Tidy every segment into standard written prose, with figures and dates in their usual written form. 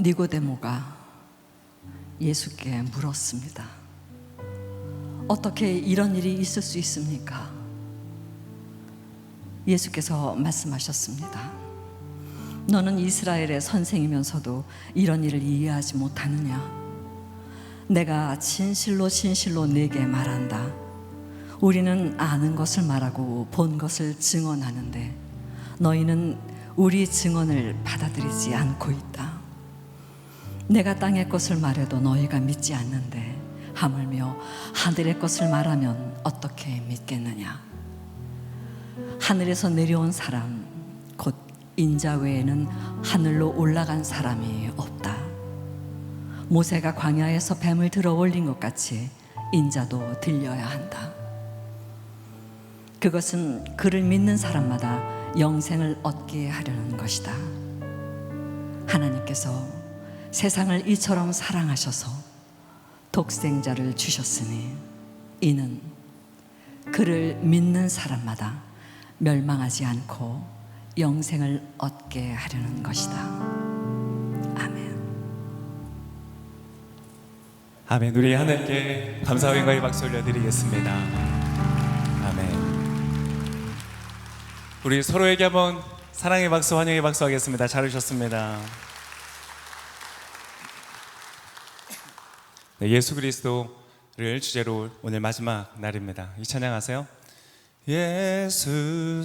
니고데모가 예수께 물었습니다. 어떻게 이런 일이 있을 수 있습니까? 예수께서 말씀하셨습니다. 너는 이스라엘의 선생이면서도 이런 일을 이해하지 못하느냐? 내가 진실로 진실로 네게 말한다. 우리는 아는 것을 말하고 본 것을 증언하는데 너희는 우리 증언을 받아들이지 않고 있다. 내가 땅의 것을 말해도 너희가 믿지 않는데 하물며 하늘의 것을 말하면 어떻게 믿겠느냐? 하늘에서 내려온 사람 곧 인자 외에는 하늘로 올라간 사람이 없다. 모세가 광야에서 뱀을 들어 올린 것 같이 인자도 들려야 한다. 그것은 그를 믿는 사람마다 영생을 얻게 하려는 것이다. 하나님께서 세상을 이처럼 사랑하셔서 독생자를 주셨으니 이는 그를 믿는 사람마다 멸망하지 않고 영생을 얻게 하려는 것이다. 아멘. 아멘. 우리 하나님께 감사와 영광의 박수 올려드리겠습니다. 아멘. 우리 서로에게 한번 사랑의 박수, 환영의 박수 하겠습니다. 잘하셨습니다. 네, 예수 그리스도를 주제로 오늘 마지막 날입니다. 이 찬양 아세요? 예수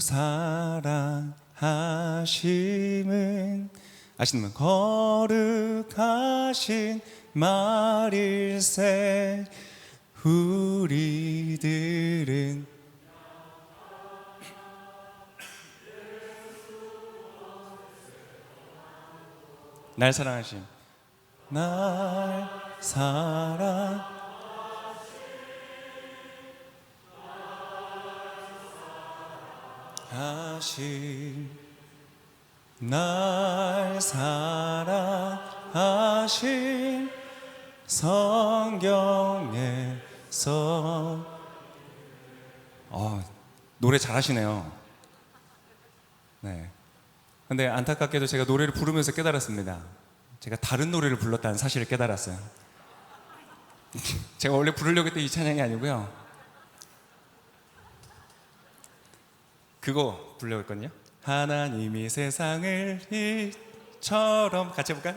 사랑하심은 아시는 분? 거룩하신 말일세 우리들은 날 사랑하심 날 사랑하심 날 사랑하심 성경에서 노래 잘하시네요. 네. 근데 안타깝게도 제가 노래를 부르면서 깨달았습니다. 제가 다른 노래를 불렀다는 사실을 깨달았어요. 제가 원래 부르려고 했던 이 찬양이 아니고요. 그거 부르려고 했거든요. 하나님이 세상을 이처럼 같이 해볼까요?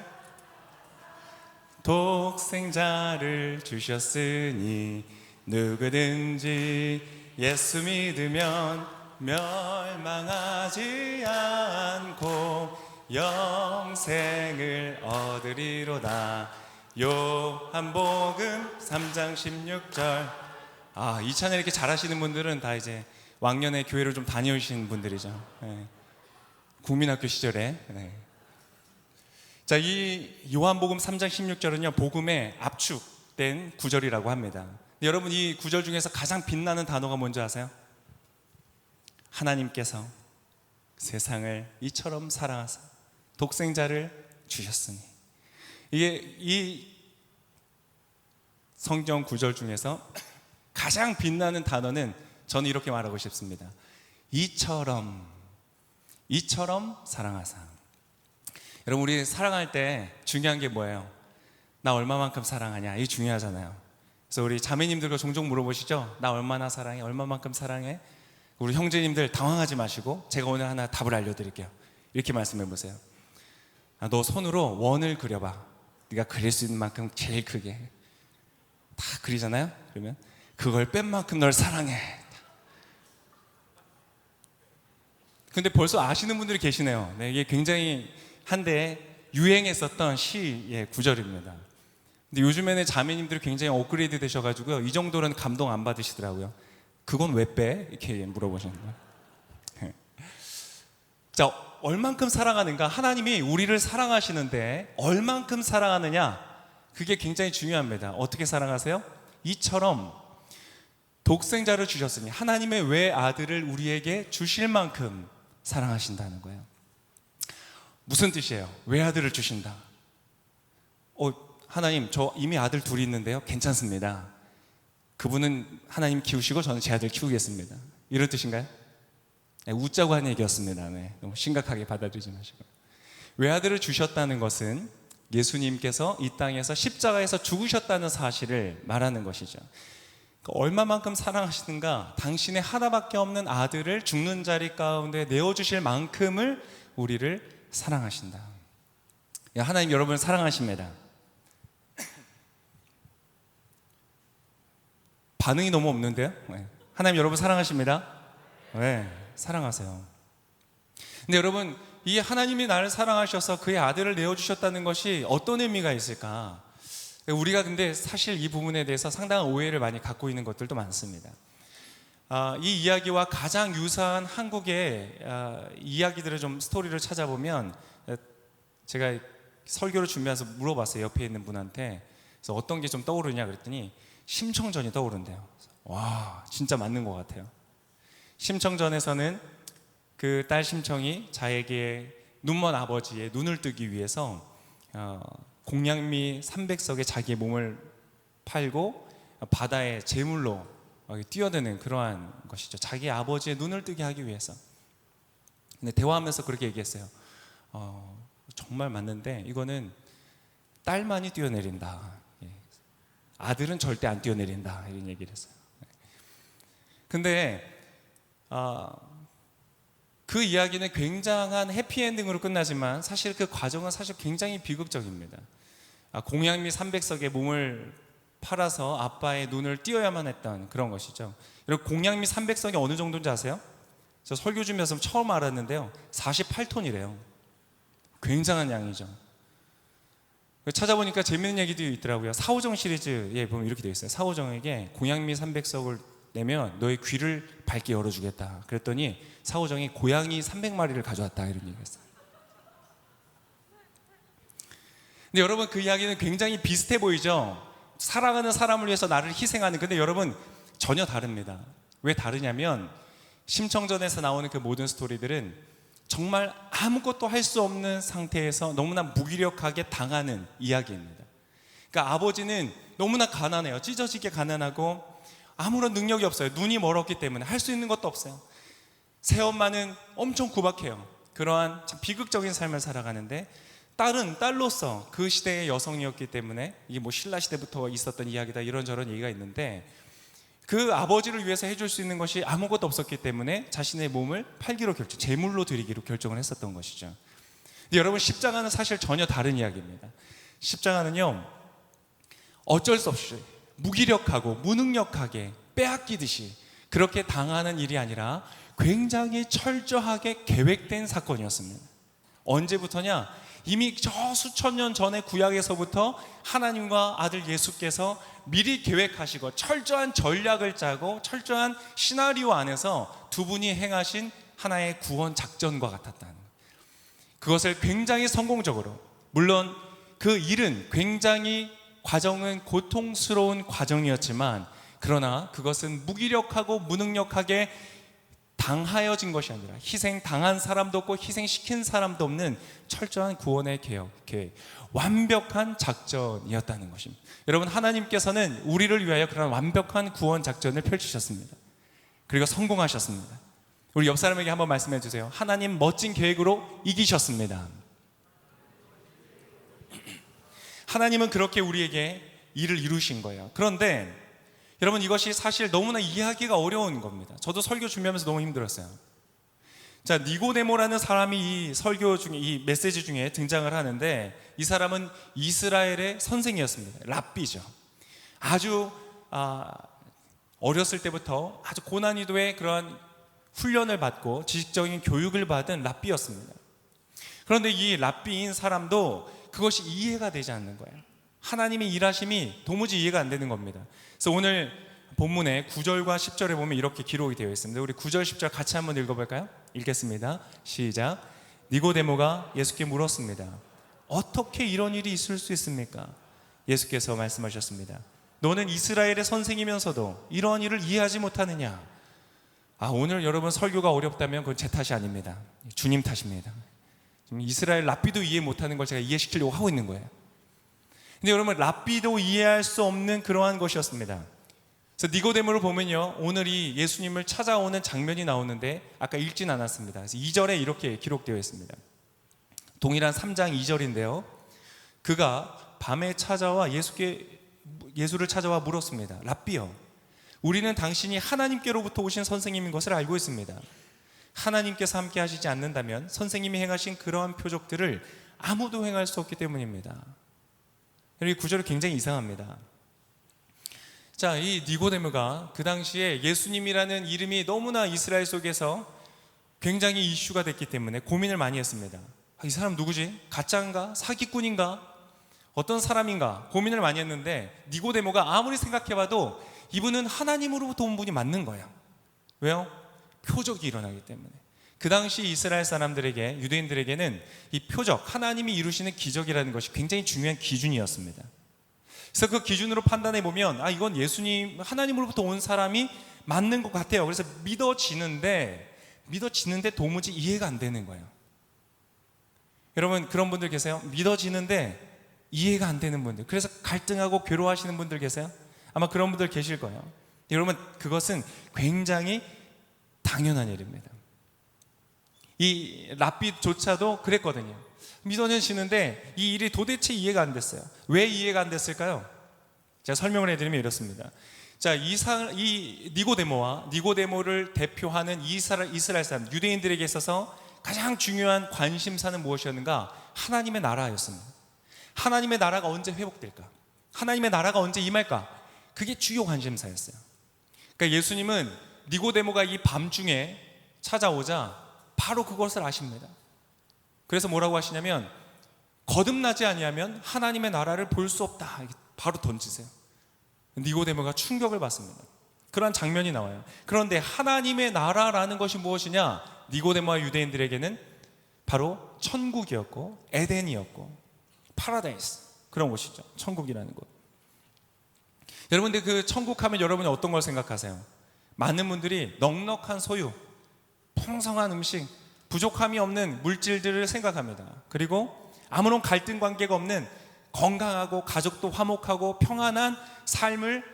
독생자를 주셨으니 누구든지 예수 믿으면 멸망하지 않고 영생을 얻으리로다. 요한복음 3장 16절. 이 찬양 이렇게 잘하시는 분들은 다 이제 왕년에 교회를 좀 다녀오신 분들이죠. 네. 국민학교 시절에. 네. 자, 이 요한복음 3장 16절은요, 복음의 압축된 구절이라고 합니다. 여러분, 이 구절 중에서 가장 빛나는 단어가 뭔지 아세요? 하나님께서 세상을 이처럼 사랑하사 독생자를 주셨으니. 이게 이 성경 구절 중에서 가장 빛나는 단어는 저는 이렇게 말하고 싶습니다. 이처럼 사랑하사. 여러분, 우리 사랑할 때 중요한 게 뭐예요? 나 얼마만큼 사랑하냐? 이게 중요하잖아요. 그래서 우리 자매님들과 종종 물어보시죠? 나 얼마나 사랑해? 얼마만큼 사랑해? 우리 형제님들 당황하지 마시고 제가 오늘 하나 답을 알려드릴게요. 이렇게 말씀해 보세요. 너 손으로 원을 그려봐. 네가 그릴 수 있는 만큼 제일 크게. 다 그리잖아요? 그러면 그걸 뺀 만큼 널 사랑해. 근데 벌써 아시는 분들이 계시네요. 네, 이게 굉장히 한때 유행했었던 시의 구절입니다. 근데 요즘에는 자매님들이 굉장히 업그레이드 되셔가지고요, 이 정도는 감동 안 받으시더라고요. 그건 왜 빼? 이렇게 물어보시는 거예요. 자, 얼만큼 사랑하는가? 하나님이 우리를 사랑하시는데 얼만큼 사랑하느냐? 그게 굉장히 중요합니다. 어떻게 사랑하세요? 이처럼 독생자를 주셨으니 하나님의 외아들을 우리에게 주실 만큼 사랑하신다는 거예요. 무슨 뜻이에요? 외아들을 주신다. 하나님, 저 이미 아들 둘이 있는데요, 괜찮습니다. 그분은 하나님 키우시고 저는 제 아들 키우겠습니다. 이런 뜻인가요? 네, 웃자고 한 얘기였습니다. 네, 너무 심각하게 받아들이지 마시고. 외아들을 주셨다는 것은 예수님께서 이 땅에서 십자가에서 죽으셨다는 사실을 말하는 것이죠. 그러니까 얼마만큼 사랑하시는가, 당신의 하나밖에 없는 아들을 죽는 자리 가운데 내어주실 만큼을 우리를 사랑하신다. 하나님 여러분을 사랑하십니다. 반응이 너무 없는데요? 네. 하나님 여러분 사랑하십니다. 네, 사랑하세요. 근데 여러분, 이 하나님이 나를 사랑하셔서 그의 아들을 내어주셨다는 것이 어떤 의미가 있을까? 우리가 근데 사실 이 부분에 대해서 상당한 오해를 많이 갖고 있는 것들도 많습니다. 이 이야기와 가장 유사한 한국의 이야기들을 좀 스토리를 찾아보면, 제가 설교를 준비해서 물어봤어요. 옆에 있는 분한테. 그래서 어떤 게 좀 떠오르냐 그랬더니 심청전이 떠오른대요. 와, 진짜 맞는 것 같아요. 심청전에서는 그 딸 심청이 자에게 눈먼 아버지의 눈을 뜨기 위해서 공양미 300석에 자기의 몸을 팔고 바다에 제물로 뛰어드는 그러한 것이죠. 자기 아버지의 눈을 뜨게 하기 위해서. 근데 대화하면서 그렇게 얘기했어요. 정말 맞는데 이거는 딸만이 뛰어내린다. 아들은 절대 안 뛰어내린다. 이런 얘기를 했어요. 근데 그 이야기는 굉장한 해피엔딩으로 끝나지만 사실 그 과정은 사실 굉장히 비극적입니다. 공양미 300석에 몸을 팔아서 아빠의 눈을 띄어야만 했던 그런 것이죠. 여러분, 공양미 300석이 어느 정도인지 아세요? 저 설교 준비해서 처음 알았는데요, 48톤이래요. 굉장한 양이죠. 찾아보니까 재밌는 얘기도 있더라고요. 사오정 시리즈에 보면 이렇게 되어 있어요. 사오정에게 공양미 300석을 내면 너의 귀를 밝게 열어주겠다. 그랬더니 사오정이 고양이 300마리를 가져왔다, 이런 얘기했어요. 근데 여러분, 그 이야기는 굉장히 비슷해 보이죠? 사랑하는 사람을 위해서 나를 희생하는. 근데 여러분, 전혀 다릅니다. 왜 다르냐면 심청전에서 나오는 그 모든 스토리들은 정말 아무것도 할 수 없는 상태에서 너무나 무기력하게 당하는 이야기입니다. 그러니까 아버지는 너무나 가난해요. 찢어지게 가난하고 아무런 능력이 없어요. 눈이 멀었기 때문에 할 수 있는 것도 없어요. 새엄마는 엄청 구박해요. 그러한 참 비극적인 삶을 살아가는데, 딸은 딸로서 그 시대의 여성이었기 때문에, 이게 뭐 신라 시대부터 있었던 이야기다 이런저런 얘기가 있는데, 그 아버지를 위해서 해줄 수 있는 것이 아무것도 없었기 때문에 자신의 몸을 팔기로 제물로 드리기로 결정을 했었던 것이죠. 근데 여러분, 십자가는 사실 전혀 다른 이야기입니다. 십자가는요, 어쩔 수 없이 무기력하고 무능력하게 빼앗기듯이 그렇게 당하는 일이 아니라 굉장히 철저하게 계획된 사건이었습니다. 언제부터냐? 이미 저 수천 년 전의 구약에서부터 하나님과 아들 예수께서 미리 계획하시고 철저한 전략을 짜고 철저한 시나리오 안에서 두 분이 행하신 하나의 구원 작전과 같았다는 거예요. 그것을 굉장히 성공적으로, 물론 그 일은 굉장히 과정은 고통스러운 과정이었지만, 그러나 그것은 무기력하고 무능력하게 당하여진 것이 아니라 희생당한 사람도 없고 희생시킨 사람도 없는 철저한 구원의 계획, 완벽한 작전이었다는 것입니다. 여러분, 하나님께서는 우리를 위하여 그런 완벽한 구원 작전을 펼치셨습니다. 그리고 성공하셨습니다. 우리 옆 사람에게 한번 말씀해 주세요. 하나님 멋진 계획으로 이기셨습니다. 하나님은 그렇게 우리에게 일을 이루신 거예요. 그런데 여러분, 이것이 사실 너무나 이해하기가 어려운 겁니다. 저도 설교 준비하면서 너무 힘들었어요. 자, 니고데모라는 사람이 이 설교 중에, 이 메시지 중에 등장을 하는데, 이 사람은 이스라엘의 선생이었습니다. 랍비죠. 아주 어렸을 때부터 아주 고난이도의 그러한 훈련을 받고 지식적인 교육을 받은 랍비였습니다. 그런데 이 랍비인 사람도 그것이 이해가 되지 않는 거예요. 하나님의 일하심이 도무지 이해가 안 되는 겁니다. 그래서 오늘 본문의 9절과 10절에 보면 이렇게 기록이 되어 있습니다. 우리 9절 10절 같이 한번 읽어볼까요? 읽겠습니다. 시작. 니고데모가 예수께 물었습니다. 어떻게 이런 일이 있을 수 있습니까? 예수께서 말씀하셨습니다. 너는 이스라엘의 선생이면서도 이러한 일을 이해하지 못하느냐? 오늘 여러분 설교가 어렵다면 그건 제 탓이 아닙니다. 주님 탓입니다. 지금 이스라엘 랍비도 이해 못하는 걸 제가 이해시키려고 하고 있는 거예요. 근데 여러분, 랍비도 이해할 수 없는 그러한 것이었습니다. 그래서 니고데모를 보면요, 오늘 이 예수님을 찾아오는 장면이 나오는데 아까 읽진 않았습니다. 그래서 2절에 이렇게 기록되어 있습니다. 동일한 3장 2절인데요. 그가 밤에 찾아와 예수를 찾아와 물었습니다. 랍비여, 우리는 당신이 하나님께로부터 오신 선생님인 것을 알고 있습니다. 하나님께서 함께 하시지 않는다면 선생님이 행하신 그러한 표적들을 아무도 행할 수 없기 때문입니다. 이 구절이 굉장히 이상합니다. 자, 이 니고데모가 그 당시에 예수님이라는 이름이 너무나 이스라엘 속에서 굉장히 이슈가 됐기 때문에 고민을 많이 했습니다. 이 사람 누구지? 가짜인가? 사기꾼인가? 어떤 사람인가? 고민을 많이 했는데 니고데모가 아무리 생각해봐도 이분은 하나님으로부터 온 분이 맞는 거예요. 왜요? 표적이 일어나기 때문에. 그 당시 이스라엘 사람들에게, 유대인들에게는 이 표적, 하나님이 이루시는 기적이라는 것이 굉장히 중요한 기준이었습니다. 그래서 그 기준으로 판단해 보면 이건 예수님, 하나님으로부터 온 사람이 맞는 것 같아요. 그래서 믿어지는데 도무지 이해가 안 되는 거예요. 여러분, 그런 분들 계세요? 믿어지는데 이해가 안 되는 분들, 그래서 갈등하고 괴로워하시는 분들 계세요? 아마 그런 분들 계실 거예요. 여러분, 그것은 굉장히 당연한 일입니다. 이 랍비조차도 그랬거든요. 믿어지는데 이 일이 도대체 이해가 안 됐어요. 왜 이해가 안 됐을까요? 제가 설명을 해드리면 이렇습니다. 자, 이 니고데모를 대표하는 이스라엘 사람, 유대인들에게 있어서 가장 중요한 관심사는 무엇이었는가? 하나님의 나라였습니다. 하나님의 나라가 언제 회복될까? 하나님의 나라가 언제 임할까? 그게 주요 관심사였어요. 그러니까 예수님은 니고데모가 이 밤중에 찾아오자 바로 그것을 아십니다. 그래서 뭐라고 하시냐면, 거듭나지 아니하면 하나님의 나라를 볼 수 없다. 바로 던지세요. 니고데모가 충격을 받습니다. 그런 장면이 나와요. 그런데 하나님의 나라라는 것이 무엇이냐? 니고데모와 유대인들에게는 바로 천국이었고 에덴이었고 파라다이스, 그런 곳이죠. 천국이라는 곳. 여러분들, 그 천국 하면 여러분이 어떤 걸 생각하세요? 많은 분들이 넉넉한 소유, 풍성한 음식, 부족함이 없는 물질들을 생각합니다. 그리고 아무런 갈등 관계가 없는 건강하고 가족도 화목하고 평안한 삶을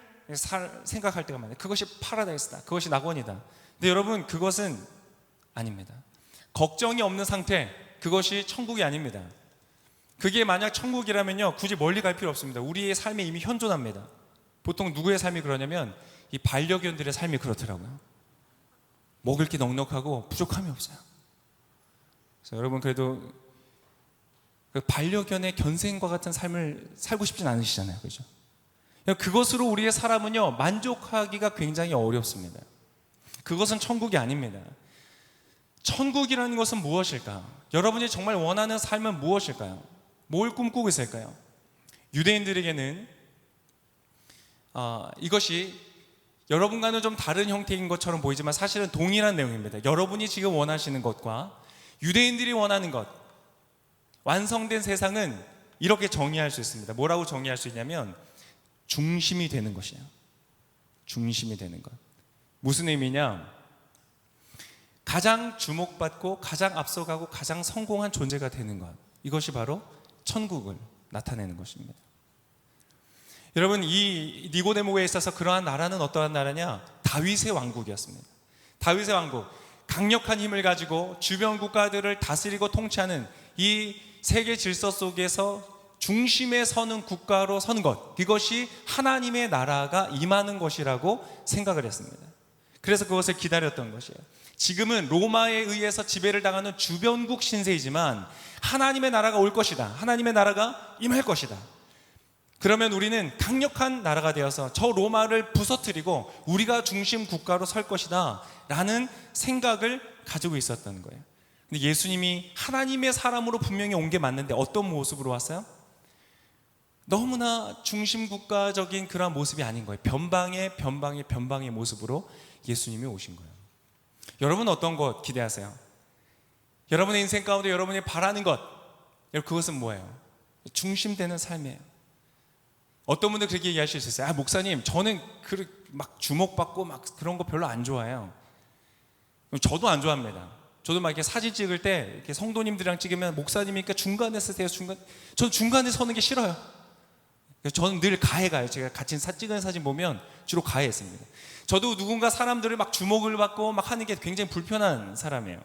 생각할 때가 많아요. 그것이 파라다이스다, 그것이 낙원이다. 근데 여러분, 그것은 아닙니다. 걱정이 없는 상태, 그것이 천국이 아닙니다. 그게 만약 천국이라면요, 굳이 멀리 갈 필요 없습니다. 우리의 삶에 이미 현존합니다. 보통 누구의 삶이 그러냐면 이 반려견들의 삶이 그렇더라고요. 먹을 게 넉넉하고 부족함이 없어요. 그래서 여러분, 그래도 그 반려견의 견생과 같은 삶을 살고 싶진 않으시잖아요, 그죠? 그것으로 우리의 사람은요, 만족하기가 굉장히 어렵습니다. 그것은 천국이 아닙니다. 천국이라는 것은 무엇일까? 여러분이 정말 원하는 삶은 무엇일까요? 뭘 꿈꾸고 있을까요? 유대인들에게는 이것이 여러분과는 좀 다른 형태인 것처럼 보이지만 사실은 동일한 내용입니다. 여러분이 지금 원하시는 것과 유대인들이 원하는 것, 완성된 세상은 이렇게 정의할 수 있습니다. 뭐라고 정의할 수 있냐면 중심이 되는 것이에요. 중심이 되는 것. 무슨 의미냐? 가장 주목받고 가장 앞서가고 가장 성공한 존재가 되는 것, 이것이 바로 천국을 나타내는 것입니다. 여러분, 이 니고데모에 있어서 그러한 나라는 어떠한 나라냐? 다윗의 왕국이었습니다. 다윗의 왕국, 강력한 힘을 가지고 주변 국가들을 다스리고 통치하는 이 세계 질서 속에서 중심에 서는 국가로 선 것, 이것이 하나님의 나라가 임하는 것이라고 생각을 했습니다. 그래서 그것을 기다렸던 것이에요. 지금은 로마에 의해서 지배를 당하는 주변국 신세이지만 하나님의 나라가 올 것이다, 하나님의 나라가 임할 것이다. 그러면 우리는 강력한 나라가 되어서 저 로마를 부서뜨리고 우리가 중심 국가로 설 것이다 라는 생각을 가지고 있었던 거예요. 근데 예수님이 하나님의 사람으로 분명히 온 게 맞는데 어떤 모습으로 왔어요? 너무나 중심 국가적인 그런 모습이 아닌 거예요. 변방의 모습으로 예수님이 오신 거예요. 여러분, 어떤 것 기대하세요? 여러분의 인생 가운데 여러분이 바라는 것, 그것은 뭐예요? 중심되는 삶이에요. 어떤 분들 그렇게 얘기하실 수 있어요. 목사님, 저는 막 주목받고 막 그런 거 별로 안 좋아해요. 저도 안 좋아합니다. 저도 막 이렇게 사진 찍을 때 이렇게 성도님들이랑 찍으면 목사님이니까 중간에 쓰세요. 저는 중간에 서는 게 싫어요. 저는 늘 가해 가요. 제가 같이 찍은 사진 보면 주로 가해했습니다. 저도 누군가 사람들을 막 주목을 받고 막 하는 게 굉장히 불편한 사람이에요.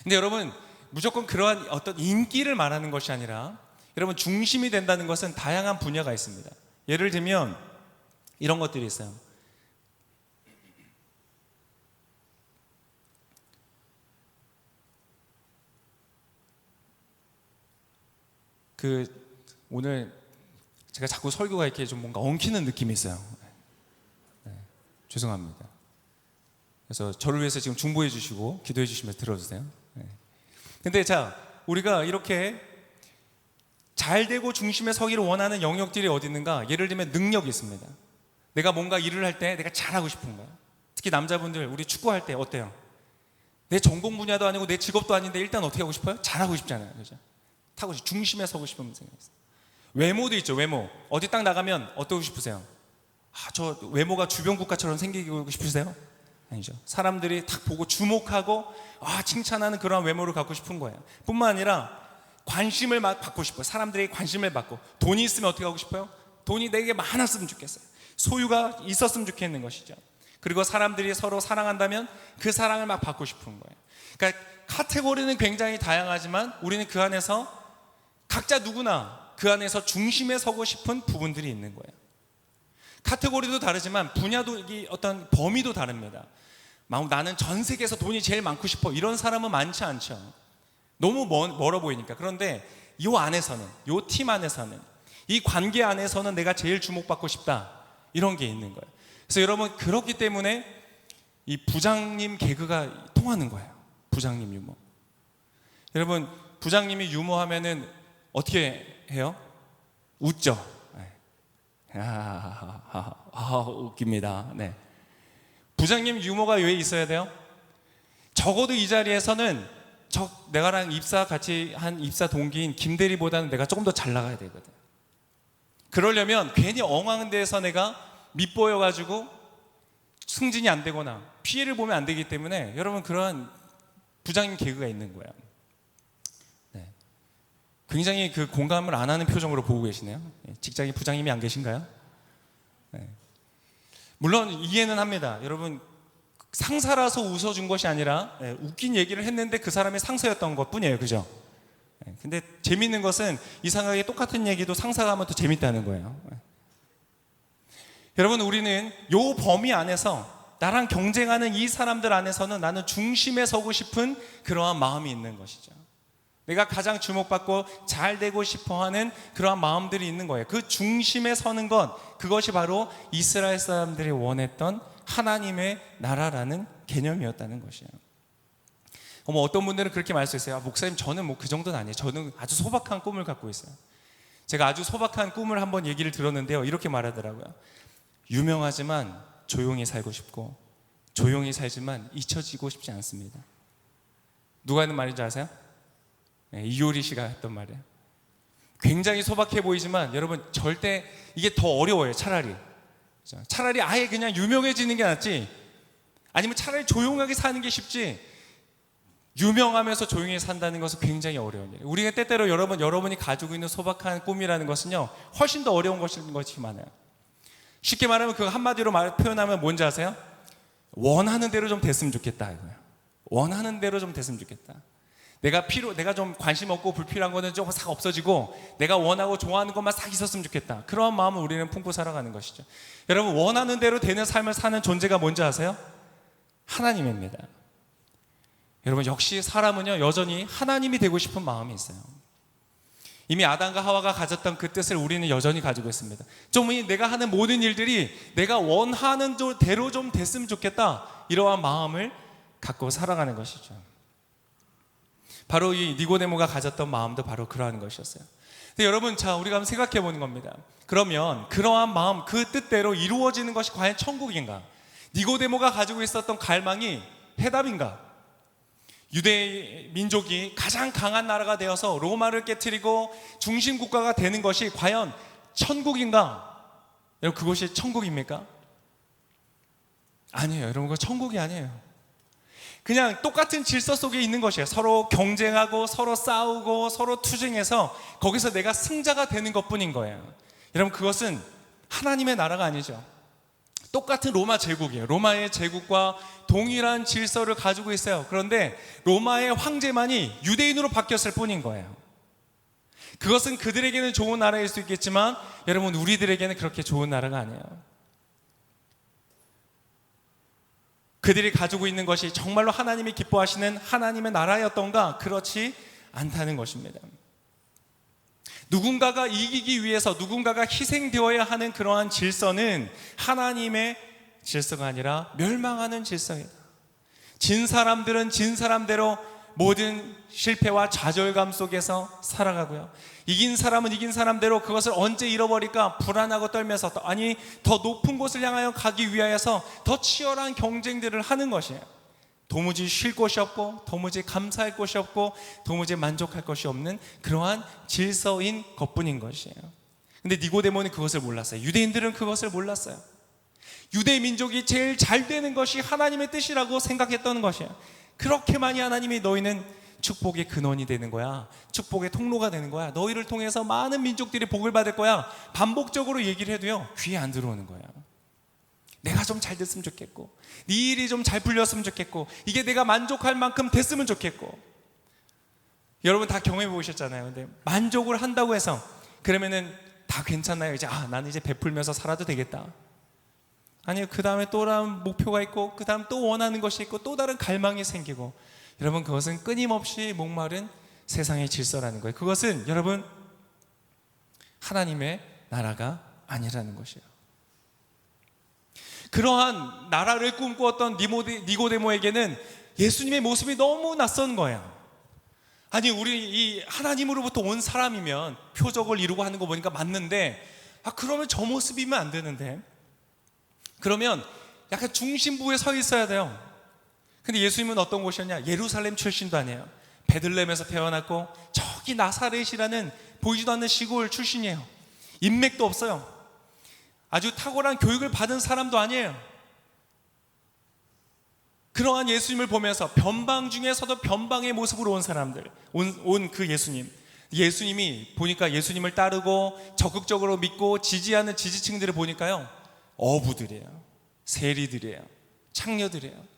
근데 여러분, 무조건 그러한 어떤 인기를 말하는 것이 아니라 여러분, 중심이 된다는 것은 다양한 분야가 있습니다. 예를 들면 이런 것들이 있어요. 오늘 제가 자꾸 설교가 이렇게 좀 뭔가 엉키는 느낌이 있어요. 네, 죄송합니다. 그래서 저를 위해서 지금 중보해 주시고 기도해 주시면서 들어주세요. 네. 근데 자, 우리가 이렇게 잘 되고 중심에 서기를 원하는 영역들이 어디 있는가? 예를 들면 능력이 있습니다. 내가 뭔가 일을 할 때 내가 잘하고 싶은 거야. 특히 남자분들, 우리 축구할 때 어때요? 내 전공 분야도 아니고 내 직업도 아닌데 일단 어떻게 하고 싶어요? 잘하고 싶잖아요. 그죠? 타고 싶, 중심에 서고 싶은 생각이 있어요. 외모도 있죠. 외모. 어디 딱 나가면 어떠고 싶으세요? 저 외모가 주변 국가처럼 생기고 싶으세요? 아니죠. 사람들이 딱 보고 주목하고 칭찬하는 그런 외모를 갖고 싶은 거예요. 뿐만 아니라 관심을 막 받고 싶어요. 사람들에게 관심을 받고. 돈이 있으면 어떻게 하고 싶어요? 돈이 내게 많았으면 좋겠어요. 소유가 있었으면 좋겠는 것이죠. 그리고 사람들이 서로 사랑한다면 그 사랑을 막 받고 싶은 거예요. 그러니까 카테고리는 굉장히 다양하지만 우리는 그 안에서 각자 누구나 그 안에서 중심에 서고 싶은 부분들이 있는 거예요. 카테고리도 다르지만 분야도, 어떤 범위도 다릅니다. 나는 전 세계에서 돈이 제일 많고 싶어, 이런 사람은 많지 않죠. 너무 멀어 보이니까. 그런데 이 안에서는, 이 팀 안에서는, 이 관계 안에서는 내가 제일 주목받고 싶다, 이런 게 있는 거예요. 그래서 여러분, 그렇기 때문에 이 부장님 개그가 통하는 거예요. 부장님 유머. 여러분, 부장님이 유머하면은 어떻게 해요? 웃죠. 웃깁니다. 네. 부장님 유머가 왜 있어야 돼요? 적어도 이 자리에서는 내가랑 같이 한 입사 동기인 김대리보다는 내가 조금 더 잘 나가야 되거든. 그러려면 괜히 엉망한 데에서 내가 밉보여가지고 승진이 안 되거나 피해를 보면 안 되기 때문에 여러분, 그런 부장님 개그가 있는 거예요. 네. 굉장히 그 공감을 안 하는 표정으로 보고 계시네요. 직장에 부장님이 안 계신가요? 네. 물론 이해는 합니다. 여러분, 상사라서 웃어준 것이 아니라 웃긴 얘기를 했는데 그 사람이 상사였던 것 뿐이에요. 그죠? 근데 재밌는 것은 이상하게 똑같은 얘기도 상사가 하면 더 재밌다는 거예요. 여러분, 우리는 이 범위 안에서 나랑 경쟁하는 이 사람들 안에서는 나는 중심에 서고 싶은 그러한 마음이 있는 것이죠. 내가 가장 주목받고 잘 되고 싶어하는 그러한 마음들이 있는 거예요. 그 중심에 서는 것, 그것이 바로 이스라엘 사람들이 원했던 하나님의 나라라는 개념이었다는 것이에요. 어떤 분들은 그렇게 말씀하세요. 목사님, 저는 그 정도는 아니에요. 저는 아주 소박한 꿈을 갖고 있어요. 제가 아주 소박한 꿈을 한번 얘기를 들었는데요, 이렇게 말하더라고요. 유명하지만 조용히 살고 싶고, 조용히 살지만 잊혀지고 싶지 않습니다. 누가 하는 말인지 아세요? 이효리 씨가 했던 말이에요. 굉장히 소박해 보이지만 여러분, 절대 이게 더 어려워요. 차라리 아예 그냥 유명해지는 게 낫지, 아니면 차라리 조용하게 사는 게 쉽지, 유명하면서 조용히 산다는 것은 굉장히 어려운 일이에요. 우리가 때때로 여러분이 가지고 있는 소박한 꿈이라는 것은요, 훨씬 더 어려운 것이 많아요. 쉽게 말하면 그 한마디로 표현하면 뭔지 아세요? 원하는 대로 좀 됐으면 좋겠다, 이거예요. 원하는 대로 좀 됐으면 좋겠다. 내가 좀 관심 없고 불필요한 거는 좀 싹 없어지고 내가 원하고 좋아하는 것만 싹 있었으면 좋겠다. 그런 마음을 우리는 품고 살아가는 것이죠. 여러분, 원하는 대로 되는 삶을 사는 존재가 뭔지 아세요? 하나님입니다. 여러분, 역시 사람은요, 여전히 하나님이 되고 싶은 마음이 있어요. 이미 아담과 하와가 가졌던 그 뜻을 우리는 여전히 가지고 있습니다. 내가 하는 모든 일들이 내가 원하는 대로 좀 됐으면 좋겠다, 이러한 마음을 갖고 살아가는 것이죠. 바로 이 니고데모가 가졌던 마음도 바로 그러한 것이었어요. 근데 여러분, 우리가 한번 생각해 보는 겁니다. 그러면 그러한 마음, 그 뜻대로 이루어지는 것이 과연 천국인가? 니고데모가 가지고 있었던 갈망이 해답인가? 유대 민족이 가장 강한 나라가 되어서 로마를 깨트리고 중심 국가가 되는 것이 과연 천국인가? 여러분, 그것이 천국입니까? 아니에요. 여러분, 그거 천국이 아니에요. 그냥 똑같은 질서 속에 있는 것이에요. 서로 경쟁하고 서로 싸우고 서로 투쟁해서 거기서 내가 승자가 되는 것뿐인 거예요. 여러분, 그것은 하나님의 나라가 아니죠. 똑같은 로마 제국이에요. 로마의 제국과 동일한 질서를 가지고 있어요. 그런데 로마의 황제만이 유대인으로 바뀌었을 뿐인 거예요. 그것은 그들에게는 좋은 나라일 수 있겠지만 여러분, 우리들에게는 그렇게 좋은 나라가 아니에요. 그들이 가지고 있는 것이 정말로 하나님이 기뻐하시는 하나님의 나라였던가? 그렇지 않다는 것입니다. 누군가가 이기기 위해서 누군가가 희생되어야 하는 그러한 질서는 하나님의 질서가 아니라 멸망하는 질서이다. 진 사람들은 진 사람대로 모든 실패와 좌절감 속에서 살아가고요, 이긴 사람은 이긴 사람대로 그것을 언제 잃어버릴까 불안하고 떨면서, 아니 더 높은 곳을 향하여 가기 위하여서 더 치열한 경쟁들을 하는 것이에요. 도무지 쉴 곳이 없고 도무지 감사할 곳이 없고 도무지 만족할 것이 없는 그러한 질서인 것뿐인 것이에요. 근데 니고데모는 그것을 몰랐어요. 유대인들은 그것을 몰랐어요. 유대 민족이 제일 잘 되는 것이 하나님의 뜻이라고 생각했던 것이에요. 그렇게 많이 하나님이 너희는 축복의 근원이 되는 거야, 축복의 통로가 되는 거야, 너희를 통해서 많은 민족들이 복을 받을 거야, 반복적으로 얘기를 해도요 귀에 안 들어오는 거예요. 내가 좀 잘 됐으면 좋겠고, 네 일이 좀 잘 풀렸으면 좋겠고, 이게 내가 만족할 만큼 됐으면 좋겠고. 여러분 다 경험해 보셨잖아요. 근데 만족을 한다고 해서 그러면은 다 괜찮나요? 이제 나는 이제 베풀면서 살아도 되겠다. 아니요, 그 다음에 또 다른 목표가 있고, 그 다음 또 원하는 것이 있고, 또 다른 갈망이 생기고. 여러분, 그것은 끊임없이 목마른 세상의 질서라는 거예요. 그것은 여러분 하나님의 나라가 아니라는 것이에요. 그러한 나라를 꿈꾸었던 니고데모에게는 예수님의 모습이 너무 낯선 거예요. 아니, 우리 이 하나님으로부터 온 사람이면 표적을 이루고 하는 거 보니까 맞는데, 그러면 저 모습이면 안 되는데, 그러면 약간 중심부에 서 있어야 돼요. 근데 예수님은 어떤 곳이었냐? 예루살렘 출신도 아니에요. 베들레헴에서 태어났고 저기 나사렛이라는 보이지도 않는 시골 출신이에요. 인맥도 없어요. 아주 탁월한 교육을 받은 사람도 아니에요. 그러한 예수님을 보면서 변방 중에서도 변방의 모습으로 온 사람들, 온 그 예수님이 보니까 예수님을 따르고 적극적으로 믿고 지지하는 지지층들을 보니까요, 어부들이에요, 세리들이에요, 창녀들이에요.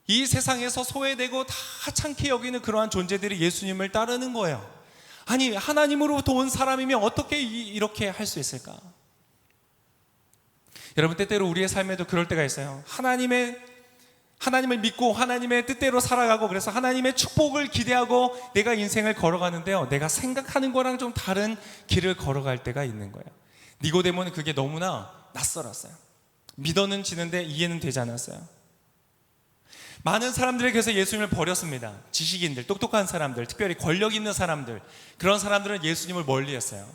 이 세상에서 소외되고 다 하찮게 여기는 그러한 존재들이 예수님을 따르는 거예요. 아니, 하나님으로부터 온 사람이면 어떻게 이렇게 할 수 있을까? 여러분, 때때로 우리의 삶에도 그럴 때가 있어요. 하나님을 믿고 하나님의 뜻대로 살아가고, 그래서 하나님의 축복을 기대하고 내가 인생을 걸어가는데요, 내가 생각하는 거랑 좀 다른 길을 걸어갈 때가 있는 거예요. 니고데모는 그게 너무나 낯설었어요. 믿어는 지는데 이해는 되지 않았어요. 많은 사람들이 그래서 예수님을 버렸습니다. 지식인들, 똑똑한 사람들, 특별히 권력 있는 사람들, 그런 사람들은 예수님을 멀리했어요.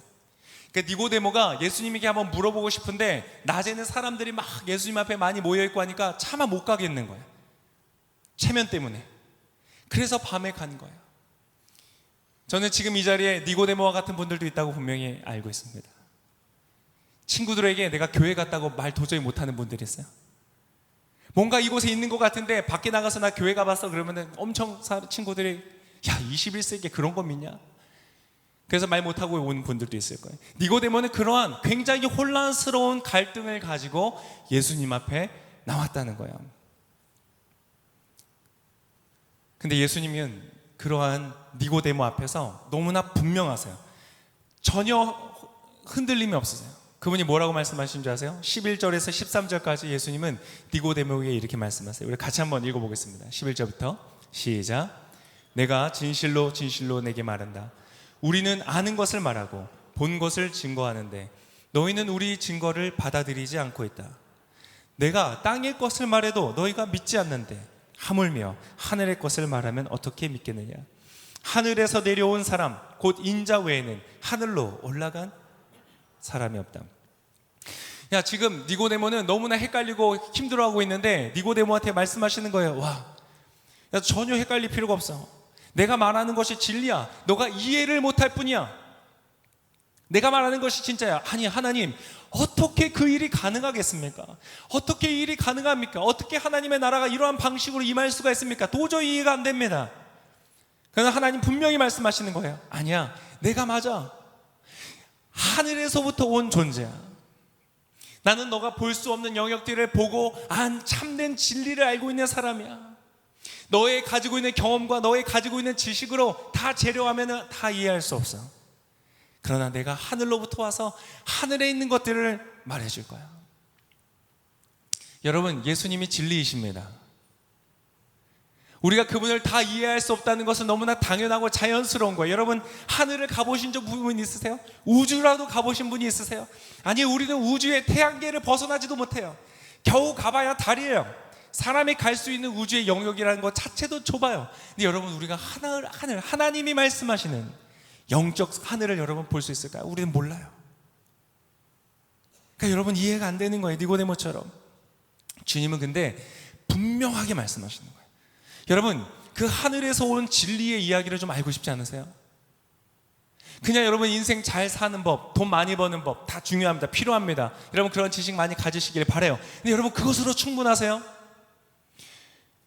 그러니까 니고데모가 예수님에게 한번 물어보고 싶은데 낮에는 사람들이 막 예수님 앞에 많이 모여있고 하니까 차마 못 가겠는 거예요. 체면 때문에. 그래서 밤에 간 거예요. 저는 지금 이 자리에 니고데모와 같은 분들도 있다고 분명히 알고 있습니다. 친구들에게 내가 교회 갔다고 말 도저히 못하는 분들이 있어요. 뭔가 이곳에 있는 것 같은데 밖에 나가서 나 교회 가봤어 그러면 엄청 친구들이, 야, 21세기에 그런 거 믿냐? 그래서 말 못하고 온 분들도 있을 거예요. 니고데모는 그러한 굉장히 혼란스러운 갈등을 가지고 예수님 앞에 나왔다는 거예요. 근데 예수님은 그러한 니고데모 앞에서 너무나 분명하세요. 전혀 흔들림이 없으세요. 그분이 뭐라고 말씀하신 줄 아세요? 11절에서 13절까지 예수님은 니고데모에게 이렇게 말씀하세요. 우리 같이 한번 읽어보겠습니다. 11절부터 시작. 내가 진실로 진실로 내게 말한다. 우리는 아는 것을 말하고 본 것을 증거하는데 너희는 우리 증거를 받아들이지 않고 있다. 내가 땅의 것을 말해도 너희가 믿지 않는데 하물며 하늘의 것을 말하면 어떻게 믿겠느냐. 하늘에서 내려온 사람 곧 인자 외에는 하늘로 올라간 사람이 없다. 야, 지금 니고데모는 너무나 헷갈리고 힘들어하고 있는데 니고데모한테 말씀하시는 거예요. 와, 야, 전혀 헷갈릴 필요가 없어. 내가 말하는 것이 진리야. 너가 이해를 못할 뿐이야. 내가 말하는 것이 진짜야. 아니, 하나님, 어떻게 그 일이 가능하겠습니까? 어떻게 이 일이 가능합니까? 어떻게 하나님의 나라가 이러한 방식으로 임할 수가 있습니까? 도저히 이해가 안 됩니다. 그러나 하나님 분명히 말씀하시는 거예요. 아니야, 내가 맞아. 하늘에서부터 온 존재야. 나는 너가 볼 수 없는 영역들을 보고 참된 진리를 알고 있는 사람이야. 너의 가지고 있는 경험과 너의 가지고 있는 지식으로 다 재려하면 다 이해할 수 없어. 그러나 내가 하늘로부터 와서 하늘에 있는 것들을 말해줄 거야. 여러분, 예수님이 진리이십니다. 우리가 그분을 다 이해할 수 없다는 것은 너무나 당연하고 자연스러운 거예요. 여러분, 하늘을 가보신 분 있으세요? 우주라도 가보신 분이 있으세요? 아니, 우리는 우주의 태양계를 벗어나지도 못해요. 겨우 가봐야 달이에요. 사람이 갈 수 있는 우주의 영역이라는 것 자체도 좁아요. 근데 여러분, 우리가 하나님이 말씀하시는 영적 하늘을 여러분 볼 수 있을까요? 우리는 몰라요. 그러니까 여러분, 이해가 안 되는 거예요. 니고데모처럼. 주님은 근데 분명하게 말씀하시는 거예요. 여러분, 그 하늘에서 온 진리의 이야기를 좀 알고 싶지 않으세요? 그냥 여러분 인생 잘 사는 법, 돈 많이 버는 법 다 중요합니다. 필요합니다. 여러분, 그런 지식 많이 가지시길 바라요. 근데 여러분, 그것으로 충분하세요?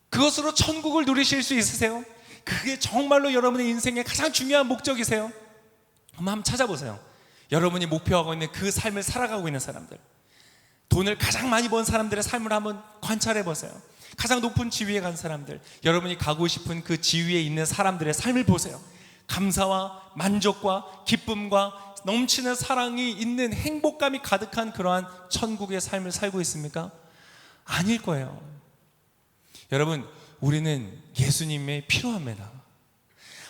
그것으로 천국을 누리실 수 있으세요? 그게 정말로 여러분의 인생의 가장 중요한 목적이세요? 한번 찾아보세요. 여러분이 목표하고 있는 그 삶을 살아가고 있는 사람들, 돈을 가장 많이 번 사람들의 삶을 한번 관찰해 보세요. 가장 높은 지위에 간 사람들, 여러분이 가고 싶은 그 지위에 있는 사람들의 삶을 보세요. 감사와 만족과 기쁨과 넘치는 사랑이 있는, 행복감이 가득한 그러한 천국의 삶을 살고 있습니까? 아닐 거예요. 여러분, 우리는 예수님이 필요합니다.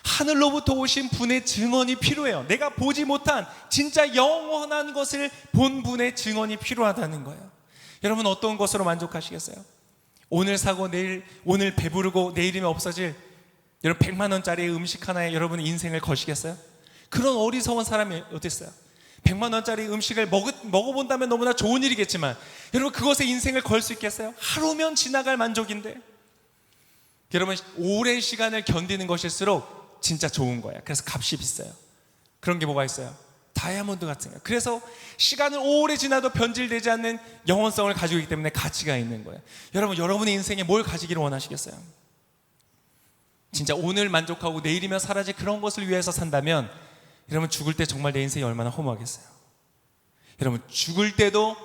하늘로부터 오신 분의 증언이 필요해요. 내가 보지 못한 진짜 영원한 것을 본 분의 증언이 필요하다는 거예요. 여러분, 어떤 것으로 만족하시겠어요? 오늘 사고 오늘 배부르고 내일이면 없어질 여러분 100만 원짜리 음식 하나에 여러분의 인생을 거시겠어요? 그런 어리석은 사람이 어디 있어요? 100만 원짜리 음식을 먹어본다면 너무나 좋은 일이겠지만 여러분, 그것에 인생을 걸 수 있겠어요? 하루면 지나갈 만족인데. 여러분, 오랜 시간을 견디는 것일수록 진짜 좋은 거예요. 그래서 값이 비싸요. 그런 게 뭐가 있어요? 다이아몬드 같은 거. 그래서 시간을 오래 지나도 변질되지 않는 영원성을 가지고 있기 때문에 가치가 있는 거예요. 여러분, 여러분의 인생에 뭘 가지기를 원하시겠어요? 진짜 오늘 만족하고 내일이면 사라질 그런 것을 위해서 산다면 여러분, 죽을 때 정말 내 인생이 얼마나 허무하겠어요. 여러분, 죽을 때도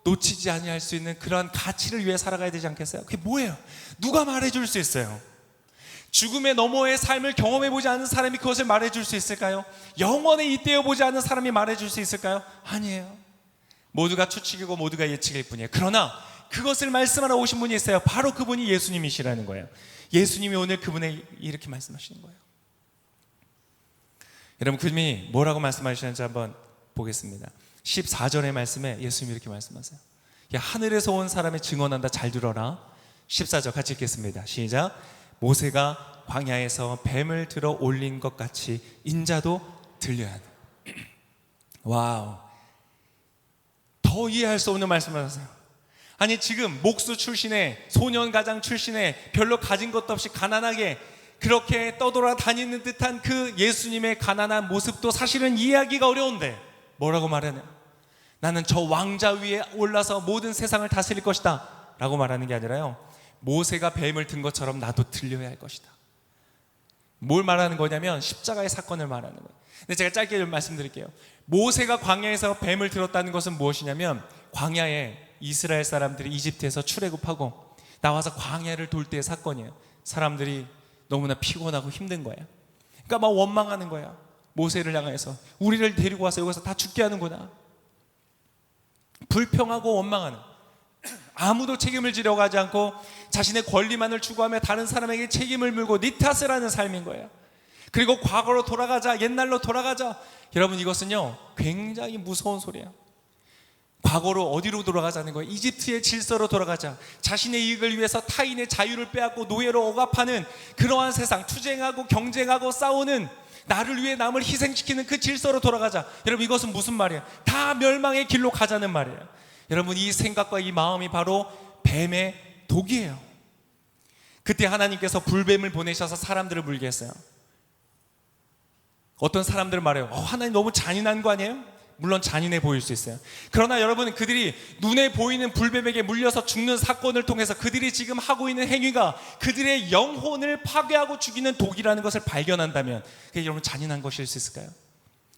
놓치지 아니할 수 있는 그러한 가치를 위해 살아가야 되지 않겠어요? 그게 뭐예요? 누가 말해줄 수 있어요? 죽음의 너머의 삶을 경험해보지 않은 사람이 그것을 말해줄 수 있을까요? 영원에 잇대어보지 않은 사람이 말해줄 수 있을까요? 아니에요. 모두가 추측이고 모두가 예측일 뿐이에요. 그러나 그것을 말씀하러 오신 분이 있어요. 바로 그분이 예수님이시라는 거예요. 예수님이 오늘 그분에 이렇게 말씀하시는 거예요. 여러분, 그분이 뭐라고 말씀하시는지 한번 보겠습니다. 14절의 말씀에 예수님이 이렇게 말씀하세요. 야, 하늘에서 온 사람의 증언한다. 잘 들어라. 14절 같이 읽겠습니다. 시작. 모세가 광야에서 뱀을 들어 올린 것 같이 인자도 들려야 한다. 와우, 더 이해할 수 없는 말씀을 하세요. 아니, 지금 목수 출신의, 소년가장 출신의, 별로 가진 것도 없이 가난하게 그렇게 떠돌아다니는 듯한 그 예수님의 가난한 모습도 사실은 이해하기가 어려운데 뭐라고 말하냐? 나는 저 왕자 위에 올라서 모든 세상을 다스릴 것이다 라고 말하는 게 아니라요, 모세가 뱀을 든 것처럼 나도 들려야 할 것이다. 뭘 말하는 거냐면 십자가의 사건을 말하는 거예요. 근데 제가 짧게 좀 말씀드릴게요. 모세가 광야에서 뱀을 들었다는 것은 무엇이냐면, 광야에 이스라엘 사람들이 이집트에서 출애굽하고 나와서 광야를 돌 때의 사건이에요. 사람들이 너무나 피곤하고 힘든 거예요. 그러니까 막 원망하는 거야. 모세를 향해서 우리를 데리고 와서 여기서 다 죽게 하는구나. 불평하고 원망하는, 아무도 책임을 지려고 하지 않고 자신의 권리만을 추구하며 다른 사람에게 책임을 물고 네 탓을 하는 삶인 거예요. 그리고 과거로 돌아가자, 옛날로 돌아가자. 여러분, 이것은요 굉장히 무서운 소리예요. 과거로 어디로 돌아가자는 거예요? 이집트의 질서로 돌아가자. 자신의 이익을 위해서 타인의 자유를 빼앗고 노예로 억압하는 그러한 세상, 투쟁하고 경쟁하고 싸우는, 나를 위해 남을 희생시키는 그 질서로 돌아가자. 여러분, 이것은 무슨 말이에요? 다 멸망의 길로 가자는 말이에요. 여러분, 이 생각과 이 마음이 바로 뱀의 독이에요. 그때 하나님께서 불뱀을 보내셔서 사람들을 물게 했어요. 어떤 사람들은 말해요, 하나님 너무 잔인한 거 아니에요? 물론 잔인해 보일 수 있어요. 그러나 여러분, 그들이 눈에 보이는 불뱀에게 물려서 죽는 사건을 통해서 그들이 지금 하고 있는 행위가 그들의 영혼을 파괴하고 죽이는 독이라는 것을 발견한다면 그게 여러분 잔인한 것일 수 있을까요?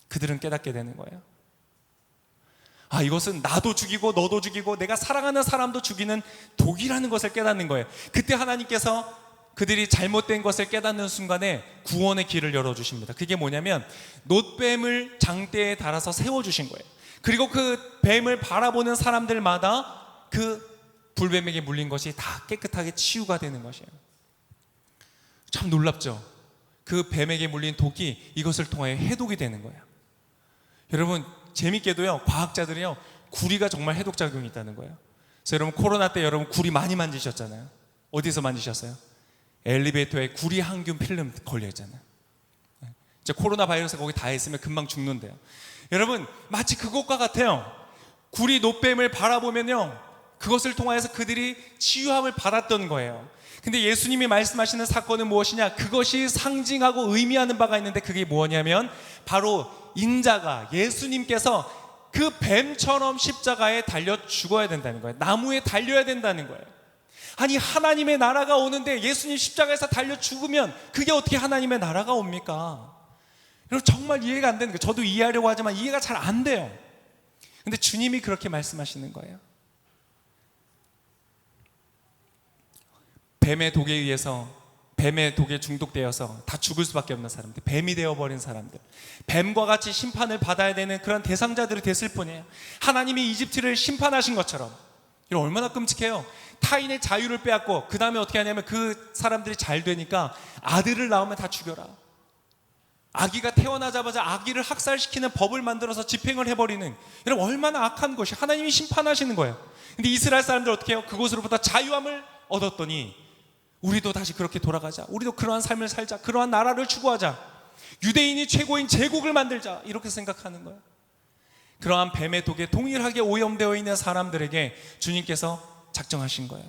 그들은 깨닫게 되는 거예요. 아, 이것은 나도 죽이고 너도 죽이고 내가 사랑하는 사람도 죽이는 독이라는 것을 깨닫는 거예요. 그때 하나님께서 그들이 잘못된 것을 깨닫는 순간에 구원의 길을 열어주십니다. 그게 뭐냐면 놋뱀을 장대에 달아서 세워주신 거예요. 그리고 그 뱀을 바라보는 사람들마다 그 불뱀에게 물린 것이 다 깨끗하게 치유가 되는 것이에요. 참 놀랍죠? 그 뱀에게 물린 독이 이것을 통하여 해독이 되는 거예요. 여러분, 재밌게도요, 과학자들이요, 구리가 정말 해독작용이 있다는 거예요. 그래서 여러분, 코로나 때 여러분 구리 많이 만지셨잖아요. 어디서 만지셨어요? 엘리베이터에 구리 항균 필름 걸려있잖아요. 이제 코로나 바이러스 거기 다 있으면 금방 죽는데요. 여러분, 마치 그것과 같아요. 구리 놋뱀을 바라보면요, 그것을 통하여서 그들이 치유함을 받았던 거예요. 근데 예수님이 말씀하시는 사건은 무엇이냐? 그것이 상징하고 의미하는 바가 있는데 그게 뭐냐면 바로 인자가, 예수님께서 그 뱀처럼 십자가에 달려 죽어야 된다는 거예요. 나무에 달려야 된다는 거예요. 아니, 하나님의 나라가 오는데 예수님 십자가에서 달려 죽으면 그게 어떻게 하나님의 나라가 옵니까? 여러분, 정말 이해가 안 되는 거예요. 저도 이해하려고 하지만 이해가 잘 안 돼요. 근데 주님이 그렇게 말씀하시는 거예요. 뱀의 독에 의해서, 뱀의 독에 중독되어서 다 죽을 수밖에 없는 사람들, 뱀이 되어버린 사람들, 뱀과 같이 심판을 받아야 되는 그런 대상자들이 됐을 뿐이에요. 하나님이 이집트를 심판하신 것처럼. 이거 얼마나 끔찍해요. 타인의 자유를 빼앗고 그 다음에 어떻게 하냐면 그 사람들이 잘 되니까 아들을 낳으면 다 죽여라. 아기가 태어나자마자 아기를 학살시키는 법을 만들어서 집행을 해버리는, 여러분 얼마나 악한 것이, 하나님이 심판하시는 거예요. 근데 이스라엘 사람들 어떻게 해요? 그곳으로부터 자유함을 얻었더니 우리도 다시 그렇게 돌아가자, 우리도 그러한 삶을 살자, 그러한 나라를 추구하자, 유대인이 최고인 제국을 만들자, 이렇게 생각하는 거예요. 그러한 뱀의 독에 동일하게 오염되어 있는 사람들에게 주님께서 작정하신 거예요.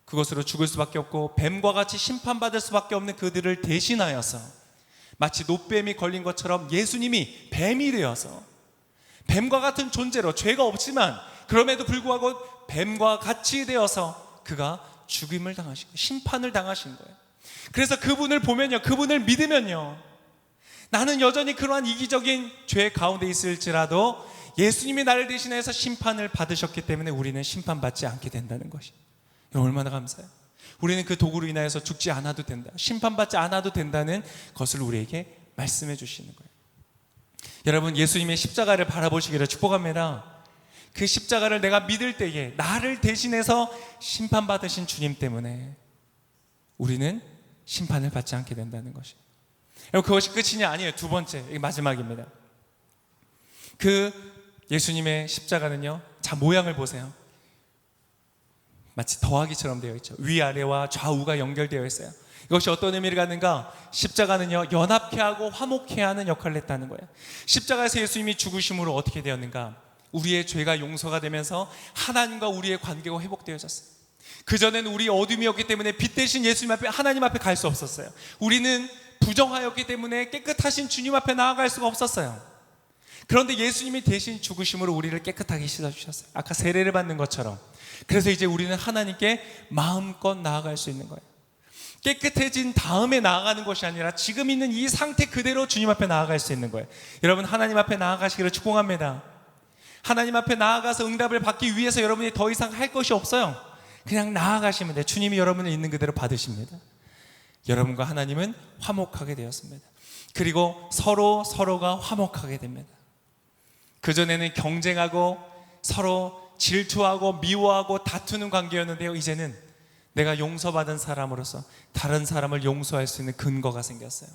그것으로 죽을 수밖에 없고 뱀과 같이 심판받을 수밖에 없는 그들을 대신하여서 마치 놋뱀이 걸린 것처럼 예수님이 뱀이 되어서 뱀과 같은 존재로, 죄가 없지만 그럼에도 불구하고 뱀과 같이 되어서 그가 죽임을 당하신 거예요. 심판을 당하신 거예요. 그래서 그분을 보면요, 그분을 믿으면요, 나는 여전히 그러한 이기적인 죄 가운데 있을지라도 예수님이 나를 대신해서 심판을 받으셨기 때문에 우리는 심판받지 않게 된다는 것이, 얼마나 감사해요. 우리는 그 도구로 인하여서 죽지 않아도 된다, 심판받지 않아도 된다는 것을 우리에게 말씀해 주시는 거예요. 여러분, 예수님의 십자가를 바라보시기를 축복합니다. 그 십자가를 내가 믿을 때에 나를 대신해서 심판받으신 주님 때문에 우리는 심판을 받지 않게 된다는 것이, 여러분, 그것이 끝이 아니에요. 두 번째, 이게 마지막입니다. 그 예수님의 십자가는요, 자, 모양을 보세요. 마치 더하기처럼 되어 있죠. 위아래와 좌우가 연결되어 있어요. 이것이 어떤 의미를 갖는가? 십자가는요, 연합케 하고 화목케 하는 역할을 했다는 거예요. 십자가에서 예수님이 죽으심으로 어떻게 되었는가? 우리의 죄가 용서가 되면서 하나님과 우리의 관계가 회복되어졌어요. 그전에는 우리 어둠이었기 때문에 빛 대신 예수님 앞에, 하나님 앞에 갈 수 없었어요. 우리는 부정하였기 때문에 깨끗하신 주님 앞에 나아갈 수가 없었어요. 그런데 예수님이 대신 죽으심으로 우리를 깨끗하게 씻어주셨어요. 아까 세례를 받는 것처럼. 그래서 이제 우리는 하나님께 마음껏 나아갈 수 있는 거예요. 깨끗해진 다음에 나아가는 것이 아니라 지금 있는 이 상태 그대로 주님 앞에 나아갈 수 있는 거예요. 여러분, 하나님 앞에 나아가시기를 축복합니다. 하나님 앞에 나아가서 응답을 받기 위해서 여러분이 더 이상 할 것이 없어요. 그냥 나아가시면 돼요. 주님이 여러분을 있는 그대로 받으십니다. 여러분과 하나님은 화목하게 되었습니다. 그리고 서로가 화목하게 됩니다. 그전에는 경쟁하고 서로 질투하고 미워하고 다투는 관계였는데요, 이제는 내가 용서받은 사람으로서 다른 사람을 용서할 수 있는 근거가 생겼어요.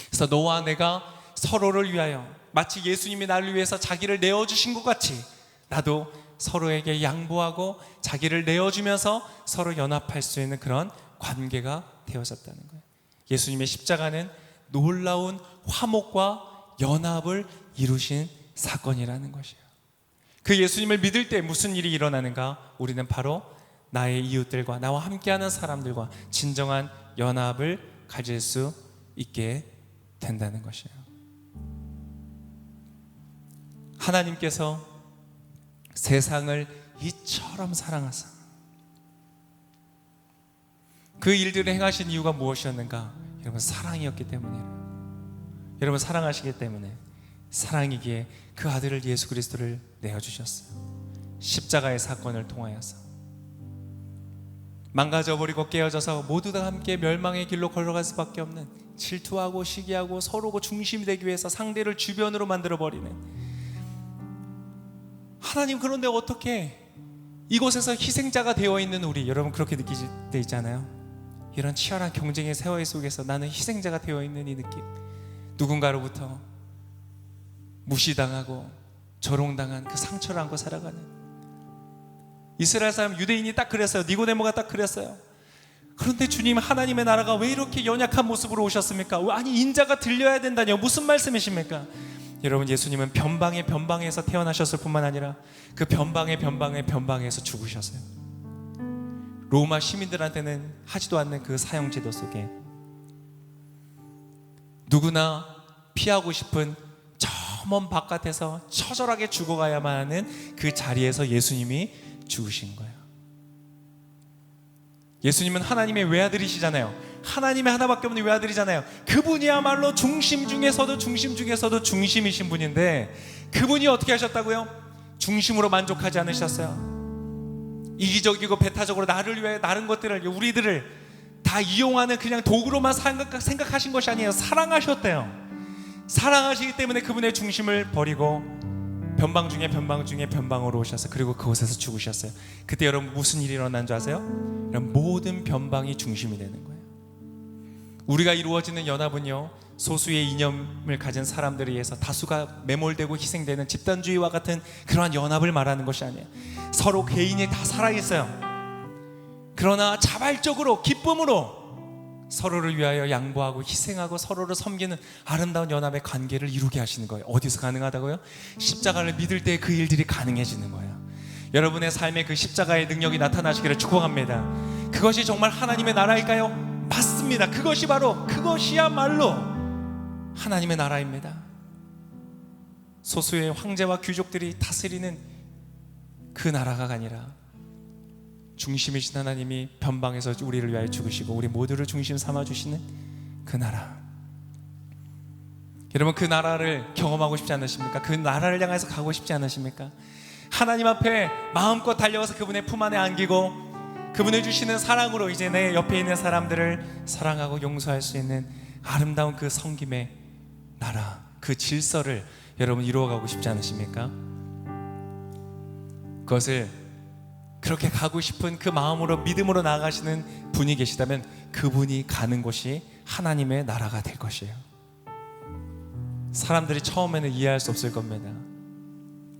그래서 너와 내가 서로를 위하여, 마치 예수님이 나를 위해서 자기를 내어주신 것 같이 나도 서로에게 양보하고 자기를 내어주면서 서로 연합할 수 있는 그런 관계가 되어졌다는 거예요. 예수님의 십자가는 놀라운 화목과 연합을 이루신 사건이라는 것이에요. 그 예수님을 믿을 때 무슨 일이 일어나는가? 우리는 바로 나의 이웃들과 나와 함께하는 사람들과 진정한 연합을 가질 수 있게 된다는 것이에요. 하나님께서 세상을 이처럼 사랑하사 그 일들을 행하신 이유가 무엇이었는가? 여러분, 사랑이었기 때문이에요. 여러분, 사랑하시기 때문에, 사랑이기에 그 아들을 예수 그리스도를 내어주셨어요. 십자가의 사건을 통하여서. 망가져버리고 깨어져서 모두 다 함께 멸망의 길로 걸어갈 수밖에 없는, 질투하고 시기하고 서로 중심이 되기 위해서 상대를 주변으로 만들어버리는 하나님. 그런데 어떻게 이곳에서 희생자가 되어 있는 우리, 여러분 그렇게 느끼실 때 있잖아요. 이런 치열한 경쟁의 세월 속에서 나는 희생자가 되어 있는 이 느낌, 누군가로부터 무시당하고 조롱당한 그 상처를 안고 살아가는 이스라엘 사람, 유대인이 딱 그랬어요. 니고데모가 딱 그랬어요. 그런데 주님, 하나님의 나라가 왜 이렇게 연약한 모습으로 오셨습니까? 아니, 인자가 들려야 된다뇨. 무슨 말씀이십니까? 여러분, 예수님은 변방에서 태어나셨을 뿐만 아니라 그 변방에서 죽으셨어요. 로마 시민들한테는 하지도 않는 그 사형제도 속에 누구나 피하고 싶은 저 먼 바깥에서 처절하게 죽어가야만 하는 그 자리에서 예수님이 죽으신 거예요. 예수님은 하나님의 외아들이시잖아요. 하나님의 하나밖에 없는 외아들이잖아요. 그분이야말로 중심 중에서도 중심이신 분인데, 그분이 어떻게 하셨다고요? 중심으로 만족하지 않으셨어요. 이기적이고 배타적으로 나를 위해 다른 것들을, 우리들을 다 이용하는 그냥 도구로만 생각하신 것이 아니에요. 사랑하셨대요. 사랑하시기 때문에 그분의 중심을 버리고 변방 중에 변방으로 오셔서, 그리고 그곳에서 죽으셨어요. 그때 여러분 무슨 일이 일어난 줄 아세요? 모든 변방이 중심이 되는 거예요. 우리가 이루어지는 연합은요, 소수의 이념을 가진 사람들에 의해서 다수가 매몰되고 희생되는 집단주의와 같은 그러한 연합을 말하는 것이 아니에요. 서로 개인이 다 살아있어요. 그러나 자발적으로 기쁨으로 서로를 위하여 양보하고 희생하고 서로를 섬기는 아름다운 연합의 관계를 이루게 하시는 거예요. 어디서 가능하다고요? 십자가를 믿을 때 그 일들이 가능해지는 거예요. 여러분의 삶에 그 십자가의 능력이 나타나시기를 축복합니다. 그것이 정말 하나님의 나라일까요? 맞습니다. 그것이야말로 하나님의 나라입니다. 소수의 황제와 귀족들이 다스리는 그 나라가 아니라 중심이신 하나님이 변방에서 우리를 위하여 죽으시고 우리 모두를 중심 삼아주시는 그 나라. 여러분, 그 나라를 경험하고 싶지 않으십니까? 그 나라를 향해서 가고 싶지 않으십니까? 하나님 앞에 마음껏 달려가서 그분의 품 안에 안기고 그분이 주시는 사랑으로 이제 내 옆에 있는 사람들을 사랑하고 용서할 수 있는 아름다운 그 섬김의 나라, 그 질서를 여러분 이루어가고 싶지 않으십니까? 그것을 그렇게 가고 싶은 그 마음으로 믿음으로 나아가시는 분이 계시다면 그분이 가는 곳이 하나님의 나라가 될 것이에요. 사람들이 처음에는 이해할 수 없을 겁니다.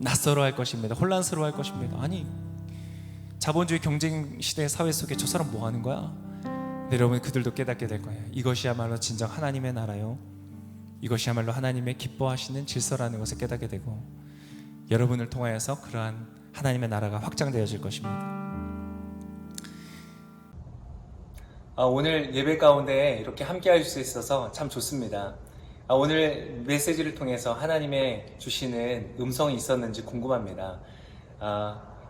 낯설어할 것입니다. 혼란스러워할 것입니다. 아니, 자본주의 경쟁 시대의 사회 속에 저 사람 뭐 하는 거야? 근데 여러분, 그들도 깨닫게 될 거예요. 이것이야말로 진정 하나님의 나라요, 이것이야말로 하나님의 기뻐하시는 질서라는 것을 깨닫게 되고, 여러분을 통하여서 그러한 하나님의 나라가 확장되어질 것입니다. 오늘 예배 가운데 이렇게 함께 할 수 있어서 참 좋습니다. 오늘 메시지를 통해서 하나님의 주시는 음성이 있었는지 궁금합니다.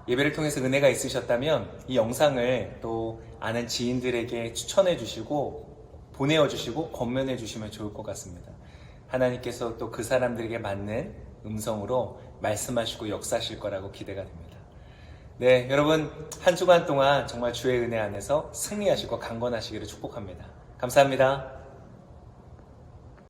예배를 통해서 은혜가 있으셨다면 이 영상을 또 아는 지인들에게 추천해 주시고 보내어 주시고 권면해 주시면 좋을 것 같습니다. 하나님께서 또 그 사람들에게 맞는 음성으로 말씀하시고 역사하실 거라고 기대가 됩니다. 네, 여러분 한 주간 동안 정말 주의 은혜 안에서 승리하시고 강건하시기를 축복합니다. 감사합니다.